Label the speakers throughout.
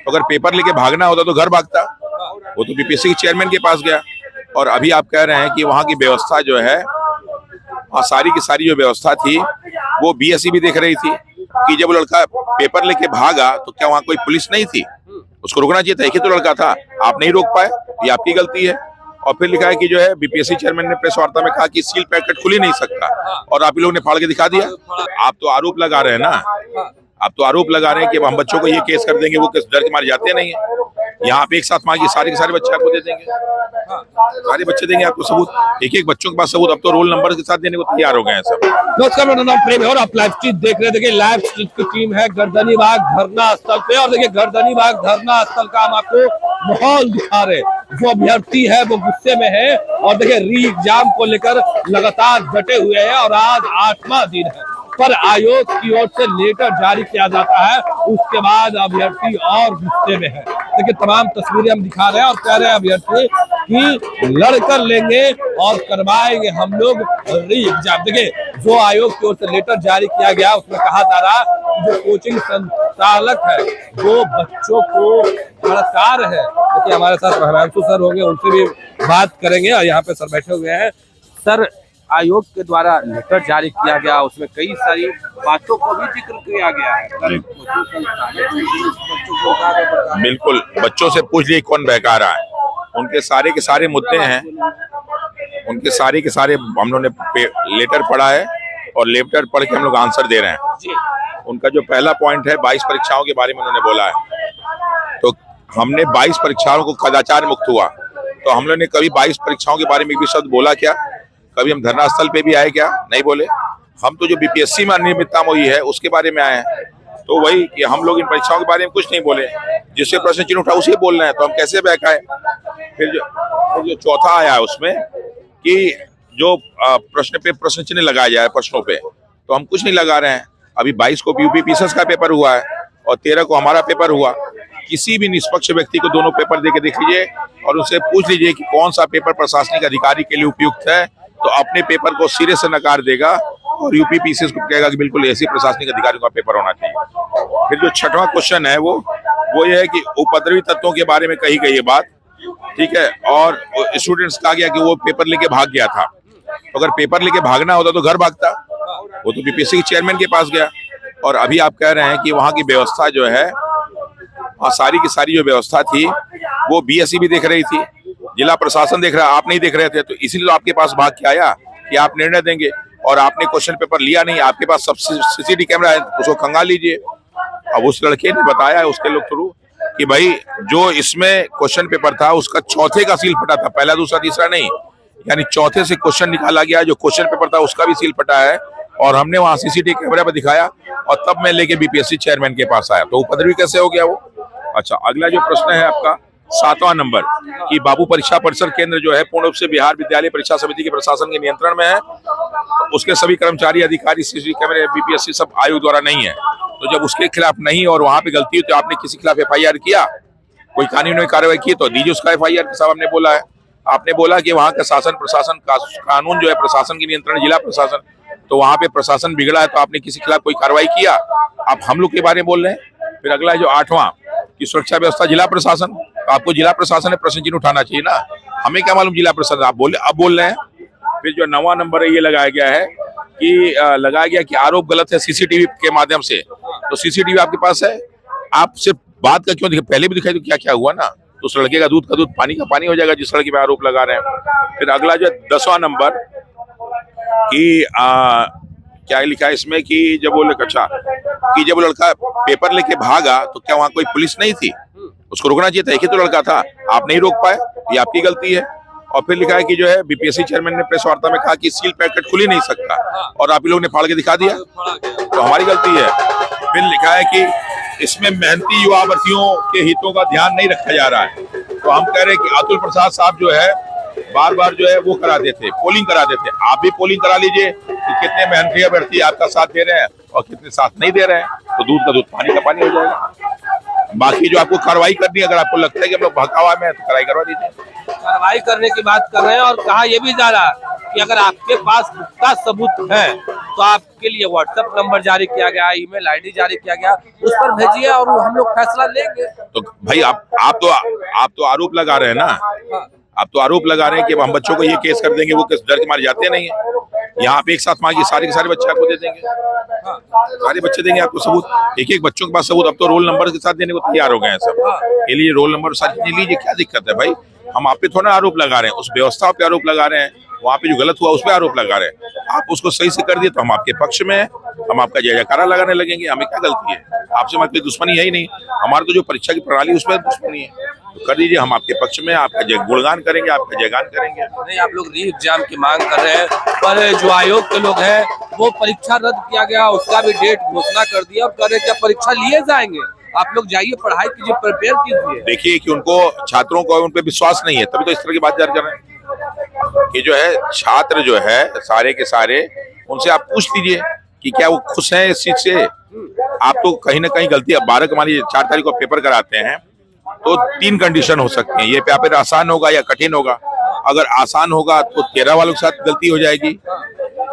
Speaker 1: तो अगर पेपर लेके भागना होता तो घर भागता, वो तो बीपीएससी के चेयरमैन के पास गया। और अभी आप कह रहे हैं कि वहाँ की व्यवस्था जो है, सारी की सारी जो व्यवस्था थी वो बीएससी भी देख रही थी कि जब वो लड़का पेपर लेके भागा तो क्या वहाँ कोई पुलिस नहीं थी? उसको रोकना चाहिए था, एक ही तो लड़का था, आप नहीं रोक पाए, ये आपकी गलती है। और फिर लिखा है कि जो है बीपीएससी चेयरमैन ने प्रेस वार्ता में कहा कि सील पैकेट खुल ही नहीं सकता, और आप लोगों ने फाड़ के दिखा दिया। आप तो आरोप लगा रहे हैं ना, आप तो आरोप लगा रहे हैं कि हम बच्चों को ये केस कर देंगे, वो केस डर के मारे जाते नहीं है। यहाँ पे एक साथ मांगिए, सारे के सारे बच्चे आपको दे देंगे, सारे बच्चे देंगे आपको सबूत, एक एक बच्चों के पास सबूत। अब तो रोल नंबर के साथ देने को तैयार हो गए हैं सब।
Speaker 2: नमस्कार, मेरा नाम प्रेम है और आप लाइव स्ट्रीट देख रहे हैं। देखिए लाइव स्ट्रीट की टीम है गर्दनीबाग धरना स्थल पे, और देखिए गर्दनीबाग धरना स्थल का हम आपको माहौल दिखा रहे। जो अभ्यर्थी है वो गुस्से में है और देखिए री एग्जाम को लेकर लगातार डटे हुए हैं और आज 8वां दिन है, पर आयोग की ओर से लेटर जारी किया जाता है, उसके बाद अभ्यर्थी और गुस्से में है। देखिए तमाम तस्वीरें हम दिखा रहे हैं और कह रहे हैं अभ्यर्थी कि लड़कर लेंगे और करवाएंगे हम लोग री एग्जाम। देखिए जो आयोग की ओर से लेटर जारी किया गया उसमें कहा जा रहा है जो कोचिंग संचालक है वो बच्चों को भड़का रहे हैं। देखिए हमारे साथ हिमांशु सर होंगे, उनसे भी बात करेंगे। और यहाँ पे सर बैठे हुए हैं। सर, आयोग के द्वारा लेटर जारी किया गया, उसमें कई सारी बातों को भी जिक्र किया गया है।
Speaker 1: बिल्कुल, बच्चों से पूछ लिए कौन बहका रहा है, उनके सारे के सारे मुद्दे हैं, उनके सारे के सारे हम लोगों ने लेटर पढ़ा है और लेटर पढ़ के हम लोग आंसर दे रहे हैं। उनका जो पहला पॉइंट है 22 परीक्षाओं के बारे में उन्होंने बोला है, तो हमने 22 परीक्षाओं को कदाचार मुक्त हुआ, तो हम लोग ने कभी 22 परीक्षाओं के बारे में भी शब्द बोला क्या? कभी हम धरना स्थल पे भी आए क्या? नहीं बोले। हम तो जो बीपीएससी में अनियमितता हुई है उसके बारे में आए हैं, तो वही कि हम लोग इन परीक्षाओं के बारे में कुछ नहीं बोले, जिससे प्रश्न चिन्ह उठा उसे बोल रहे हैं, तो हम कैसे बहकाए? फिर जो चौथा आया है उसमें कि जो प्रश्न पे प्रश्न चिन्ह लगाया जाए प्रश्नों पे, तो हम कुछ नहीं लगा रहे हैं। अभी 22 को यूपी पीसीएस का पेपर हुआ है और 13 को हमारा पेपर हुआ। किसी भी निष्पक्ष व्यक्ति को दोनों पेपर देके देख लीजिए और उनसे पूछ लीजिए कि कौन सा पेपर प्रशासनिक अधिकारी के लिए उपयुक्त है, तो अपने पेपर को सिरे से नकार देगा और यूपी पीसीएस को कहेगा कि बिल्कुल ऐसे प्रशासनिक अधिकारियों का पेपर होना चाहिए। फिर जो छठवां क्वेश्चन है वो ये है कि उपद्रवी तत्वों के बारे में कही गई है बात, ठीक है, और स्टूडेंट्स कहा गया कि वो पेपर लेके भाग गया था, तो अगर पेपर लेके भागना होता तो घर भागता, वो तो बीपीएससी के चेयरमैन के पास गया। और अभी आप कह रहे हैं कि वहाँ की व्यवस्था जो है, सारी की सारी जो व्यवस्था थी वो बीएससी भी देख रही थी, जिला प्रशासन देख रहा, आप नहीं देख रहे थे, तो इसीलिए तो आपके पास भाग के आया कि आप निर्णय देंगे, और आपने क्वेश्चन पेपर लिया नहीं। आपके पास सब सीसीटीवी कैमरा है, उसको खंगाल लीजिए। अब उस लड़के ने बताया है उसके लोग थ्रू कि भाई जो इसमें क्वेश्चन पेपर था उसका चौथे का सील फटा था, पहला दूसरा तीसरा नहीं, यानी चौथे से क्वेश्चन निकाला गया, जो क्वेश्चन पेपर था उसका भी सील फटा है, और हमने वहाँ सीसीटीवी कैमरा पर दिखाया, और तब मैं लेके बीपीएससी चेयरमैन के पास आया। तो उपद्रवी कैसे हो गया वो? अच्छा, अगला जो प्रश्न है आपका 7वां नंबर कि बाबू परीक्षा परिसर केंद्र जो है पूर्ण रूप से बिहार विद्यालय परीक्षा समिति के प्रशासन के नियंत्रण में है, तो उसके सभी कर्मचारी अधिकारी सीसीटीवी कैमरे बीपीएससी सब आयोग द्वारा नहीं है, तो जब उसके खिलाफ नहीं और वहां पे गलती हुई तो आपने किसी खिलाफ एफआईआर किया, कोई कानूनी कार्रवाई की, तो दीजिए उसका एफआईआर। साहब हमने बोला है, आपने बोला कि वहाँ का शासन प्रशासन का कानून जो है प्रशासन के नियंत्रण जिला प्रशासन, तो वहाँ पे प्रशासन बिगड़ा है, तो आपने किसी खिलाफ कोई कार्रवाई किया? आप हम लोग के बारे में बोल रहे हैं। फिर अगला जो 8वां कि सुरक्षा व्यवस्था जिला प्रशासन, तो आपको जिला प्रशासन ने प्रश्न चिन्ह उठाना चाहिए ना, हमें क्या मालूम जिला प्रशासन, आप बोले अब बोल रहे हैं। फिर जो 9वां नंबर है ये लगाया गया है कि आरोप गलत है सीसीटीवी के माध्यम से, तो सीसीटीवी आपके पास है, आप सिर्फ बात का क्यों दिखा, पहले भी दिखाई तो क्या क्या हुआ ना, तो उस लड़के का दूध पानी का पानी हो जाएगा जिस लड़के पे आरोप लगा रहे हैं। फिर अगला जो 10वां नंबर कि क्या लिखा है इसमें कि जब वो लड़का पेपर लेके भागा तो क्या वहाँ कोई पुलिस नहीं थी? उसको रोकना चाहिए था, एक ही तो लड़का था, आप नहीं रोक पाए, ये आपकी गलती है। और फिर लिखा है कि जो है बीपीएससी चेयरमैन ने प्रेस वार्ता में कहा कि सील पैकेट खुल ही नहीं सकता, और आप लोग ने फाड़ के दिखा दिया, तो हमारी गलती है। फिर लिखा है कि इसमें मेहनती युवा अभ्यर्थियों के हितों का ध्यान नहीं रखा जा रहा है, तो हम कह रहे हैं कि अतुल प्रसाद साहब जो है बार बार जो है वो कराते थे, पोलिंग कराते थे, आप भी पोलिंग करा लीजिए कि कितने मेहनती अभ्यर्थी आपका साथ दे रहे हैं और कितने साथ नहीं दे रहे हैं, तो दूध का दूध पानी का पानी हो जाएगा। बाकी जो आपको कार्रवाई करनी है, अगर आपको लगता है कि हम लोग भड़कावा में है तो कार्रवाई करवा दीजिए।
Speaker 2: कार्रवाई करने की बात कर रहे हैं, और कहा यह भी जा रहा है कि अगर आपके पास पुख्ता सबूत है तो आपके लिए व्हाट्सएप नंबर जारी किया गया, ईमेल आईडी जारी किया गया, उस पर भेजिए और हम लोग फैसला लेंगे।
Speaker 1: तो भाई आप तो आरोप लगा रहे हैं ना, आप तो आरोप लगा रहे हैं कि हम बच्चों को ये केस कर देंगे, वो केस डर के मारे जाते नहीं है। यहाँ आप एक साथ मांगिए, सारे के सारे बच्चे आपको दे देंगे, सारे बच्चे देंगे आपको सबूत, एक एक बच्चों के पास सबूत। अब तो रोल नंबर के साथ देने को तैयार हो गए हैं सब, ये लिए रोल नंबर सारी चीजें लीजिए, क्या दिक्कत है भाई। हम आप पे थोड़ा आरोप लगा रहे हैं, उस व्यवस्था पे आरोप लगा रहे हैं, वहाँ पे जो गलत हुआ उस पर आरोप लगा रहे हैं। आप उसको सही से कर दिए तो हम आपके पक्ष में हैं, हम आपका जय जयकारा लगाने लगेंगे। हमें क्या गलती है, आपसे हमारी कोई दुश्मनी है ही नहीं, हमारी तो जो परीक्षा की प्रणाली उस पर दुश्मनी है, तो कर दीजिए, हम आपके पक्ष में, आपका गुणगान करेंगे, आपका जयगान करेंगे।
Speaker 2: नहीं, आप लोग री एग्जाम की मांग कर रहे हैं, पर जो आयोग के लोग हैं वो परीक्षा रद्द किया गया, उसका भी डेट घोषणा कर दिया, अब कह रहे क्या परीक्षा लिए जाएंगे। आप लोग जाइए, पढ़ाई कीजिए, प्रिपेयर कीजिए।
Speaker 1: देखिए कि उनको छात्रों को उन पर विश्वास नहीं है, तभी तो इस तरह की बात कर रहे हैं कि जो है छात्र जो है सारे के सारे, उनसे आप पूछ लीजिए कि क्या वो खुश हैं इस चीज से। आप तो कहीं ना कहीं गलती, अब 12 को मान लीजिए 4 तारीख को पेपर कराते हैं तो 3 कंडीशन हो सकती हैं, ये पेपर आसान होगा या कठिन होगा। अगर आसान होगा तो 13 वालों के साथ गलती हो जाएगी,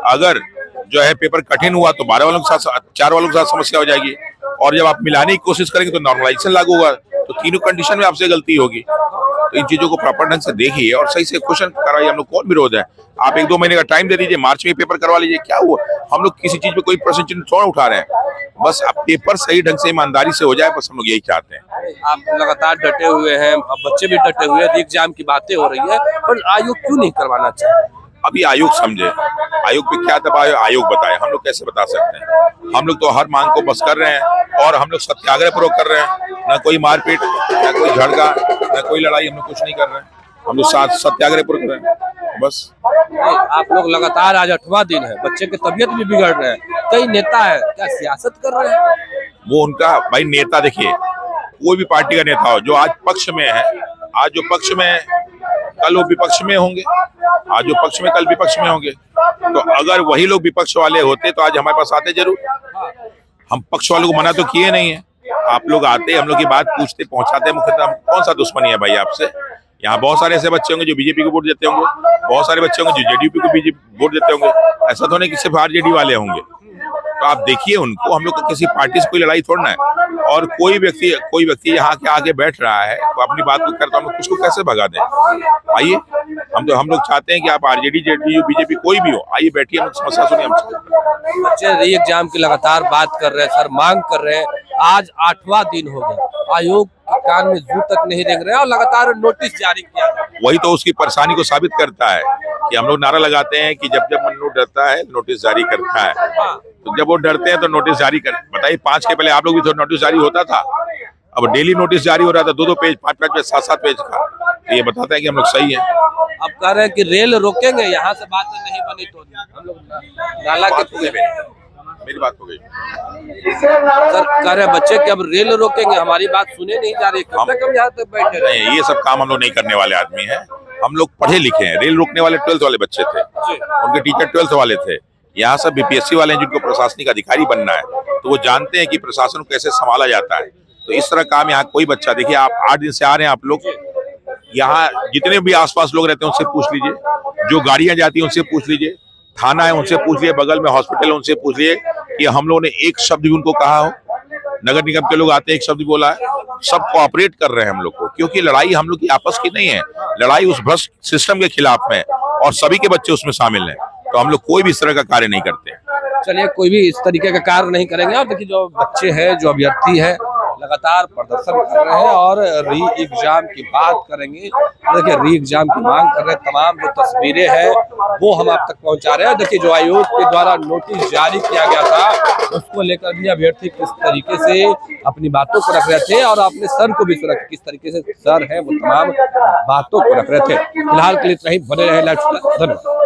Speaker 1: अगर जो है पेपर कठिन हुआ तो 12 वालों के साथ, 4 वालों के साथ समस्या हो जाएगी, और जब आप मिलाने की कोशिश करेंगे तो नॉर्मलाइजेशन लागू होगा, तो तीनों कंडीशन में आपसे गलती होगी। तो इन चीजों को प्रॉपर ढंग से देखिए और सही से क्वेश्चन करवाइए। हम लोग कौन विरोध है, आप 1-2 महीने का टाइम दे दीजिए, मार्च में पेपर करवा लीजिए, क्या हुआ। हम लोग किसी चीज पे कोई प्रश्न चिन्ह थोड़ा उठा रहे हैं, बस अब पेपर सही ढंग से ईमानदारी से हो जाए, बस हम लोग यही चाहते हैं।
Speaker 2: आप लगातार डटे हुए हैं, अब बच्चे भी डटे हुए हैं, री एग्जाम की बातें हो रही है, पर आयोग क्यों नहीं करवाना चाहिए?
Speaker 1: अभी आयोग समझे, आयोग पे क्या दबाव है आयोग बताए, हम लोग कैसे बता सकते हैं। हम लोग तो हर मांग को बस कर रहे हैं और हम लोग सत्याग्रह पूर्वक कर रहे हैं, ना कोई मारपीट, ना कोई झड़का, ना कोई लड़ाई, हम लोग कुछ नहीं कर रहे हैं, हम लोग साथ सत्याग्रह पूर्वक कर रहे हैं बस।
Speaker 2: आप लोग लगातार, आज 8वां दिन है, बच्चे की तबीयत भी बिगड़ रहे हैं, कई नेता है क्या सियासत कर रहे हैं?
Speaker 1: वो उनका भाई नेता, देखिए कोई भी पार्टी का नेता हो जो आज पक्ष में है, आज जो पक्ष में है कल वो विपक्ष में होंगे, आज जो पक्ष में कल विपक्ष में होंगे। तो अगर वही लोग विपक्ष वाले होते तो आज हमारे पास आते जरूर। हम पक्ष वालों को मना तो किए नहीं है, आप लोग आते, हम लोग की बात पूछते, पहुंचाते, मुख्यतः कौन सा दुश्मनी है भाई आपसे। यहाँ बहुत सारे ऐसे बच्चे होंगे जो बीजेपी को वोट देते होंगे, बहुत सारे बच्चे होंगे जो जेडीयू को बीजेपी वोट देते होंगे, ऐसा तो नहीं कि सिर्फ आरजेडी वाले होंगे। तो आप देखिए उनको, हम लोग किसी पार्टी से कोई लड़ाई थोड़ना है, और कोई व्यक्ति यहाँ के आगे बैठ रहा है तो अपनी बात को करता, हम लोग उसको कैसे भगा दें। आइए, हम लोग चाहते हैं कि आप आरजेडी, जेडीयू, बीजेपी कोई भी हो, आइए बैठिए, हम समस्या सुनिए हमसे।
Speaker 2: बच्चे री एग्जाम की लगातार बात कर रहे हैं सर, मांग कर रहे हैं, आज 8वां दिन हो गया, आयोग के कान में जू तक नहीं देख रहे हैं और लगातार नोटिस जारी किया है।
Speaker 1: वही तो उसकी परेशानी को साबित करता है कि हम लोग नारा लगाते हैं कि जब मन्नू डरता है नोटिस जारी करता है, तो जब वो डरते हैं तो नोटिस जारी कर। बताइए 5 के पहले आप लोग भी तो नोटिस जारी होता था, अब डेली नोटिस जारी हो रहा था, 2-2 पेज, 5-5 पेज, 7-7 पेज का। ये बताते हैं कि हम लोग सही है।
Speaker 2: अब कह रहे हैं कि रेल रोकेंगे, यहाँ से बात नहीं बनी तो हम लोग नाला के,
Speaker 1: मेरी बात हो गई
Speaker 2: सर कह रहे हैं बच्चे कि अब रेल रोकेंगे, हमारी बात सुने नहीं जा रही, कब तक हम यहाँ तक बैठे रहे?
Speaker 1: नहीं, ये सब काम हम लोग नहीं करने वाले आदमी हैं, हम लोग पढ़े लिखे हैं। रेल रोकने वाले 12th वाले बच्चे थे, उनके टीचर 12th वाले थे। यहाँ सब बीपीएससी वाले हैं जिनको प्रशासनिक अधिकारी बनना है, तो वो जानते हैं कि प्रशासन को कैसे संभाला जाता है। तो इस तरह काम यहाँ कोई बच्चा, देखिए आप 8 दिन से आ रहे हैं, आप लोग यहाँ जितने भी आसपास लोग रहते हैं उनसे पूछ लीजिए, जो गाड़ियां जाती हैं उनसे पूछ लीजिए, थाना है उनसे पूछ लीजिए, बगल में हॉस्पिटल है उनसे पूछ लीजिए कि हम लोगों ने एक शब्द भी उनको कहा हो। नगर निगम के लोग आते हैं, एक शब्द बोला है, सब कोऑपरेट कर रहे हैं हम लोग को, क्योंकि लड़ाई हम लोग की आपस की नहीं है, लड़ाई उस भ्रष्ट सिस्टम के खिलाफ है और सभी के बच्चे उसमें शामिल हैं। तो हम लोग कोई भी इस तरह का कार्य नहीं करते।
Speaker 2: चलिए, कोई भी इस तरीके का कार्य नहीं करेंगे। और देखिए, जो बच्चे हैं, जो अभ्यर्थी है, लगातार प्रदर्शन कर रहे हैं और री एग्जाम की बात करेंगे। देखिए, री एग्जाम की मांग कर रहे हैं, तमाम जो तस्वीरें हैं वो हम आप तक पहुंचा रहे हैं। देखिए, जो आयोग के द्वारा नोटिस जारी किया गया था उसको लेकर भी अभ्यर्थी किस तरीके से अपनी बातों को रख रहे थे और अपने सर को भी सुरक्षित, किस तरीके से सर है वो तमाम बातों को रख रहे थे। फिलहाल के लिए इतना ही, बने रहे लाइव। धन्यवाद।